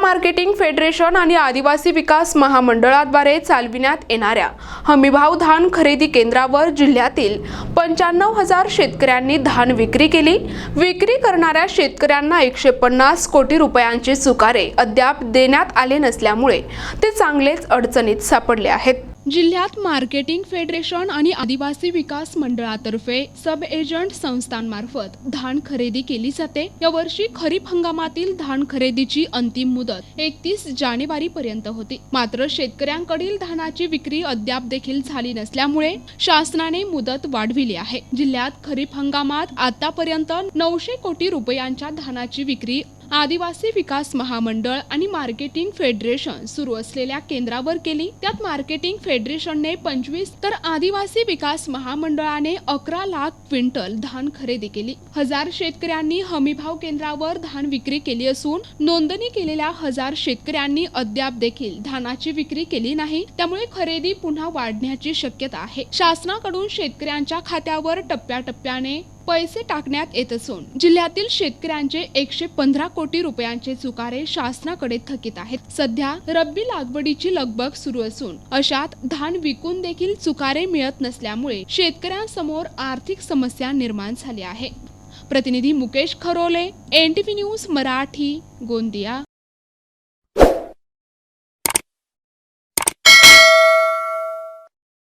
Marketing federation आणि आदिवासी विकास महामंडळाद्वारे चालविण्यात येणाऱ्या हमीभाव धान खरेदी केंद्रावर जिल्ह्यातील 95,000 शेतकऱ्यांनी धान विक्री केली। विक्री करणाऱ्या शेतकऱ्यांना 150 कोटी रुपयांचे चुकारे अद्याप देण्यात आले नसल्यामुळे ते चांगलेच अडचणीत सापडले आहेत। जिल्ह्यात मार्केटिंग फेडरेशन आणि आदिवासी विकास मंडळातर्फे सब एजंट संस्थांमार्फत धान खरेदी केली जाते। यावर्षी खरीप हंगामातील धान खरेदीची अंतिम मुदत 31 जानेवारी पर्यंत होती। मात्र शेतकऱ्यांकडील धानाची विक्री अद्याप देखील झाली नसल्यामुळे शासनाने मुदत वाढविली आहे। जिल्ह्यात खरीप हंगामात आतापर्यंत 900 कोटी रुपयांच्या धानाची विक्री आदिवासी विकास महामंडळ आणि मार्केटिंग फेडरेशन सुरू असलेल्या केंद्रावर केली। त्यात मार्केटिंग फेडरेशनने 25 तर आदिवासी विकास महामंडळाने 11 लाख क्विंटल धान खरेदी केली। 1000 शेतकऱ्यांनी हमीभाव केंद्रावर धान विक्री केली असून नोंदणी केलेल्या 1000 शेतकऱ्यांनी अद्याप देखील धानाची विक्री केली नाही। त्यामुळे खरेदी पुन्हा वाढण्याची शक्यता आहे। शासनाकडून शेतकऱ्यांच्या खात्यावर टप्प्याटप्प्याने पैसे टाकण्यात येत असून जिल्ह्यातील शेतकऱ्यांचे 115 कोटी रुपयांचे चुकारे शासनाकडे थकीत आहेत। सध्या रब्बी लागवडीची लगबग सुरू असून अशात धान विकून देखील चुकारे मिळत नसल्यामुळे शेतकऱ्यांसमोर आर्थिक समस्या निर्माण झाली आहे। प्रतिनिधी मुकेश खरोले, NTV न्यूज मराठी, गोंदिया।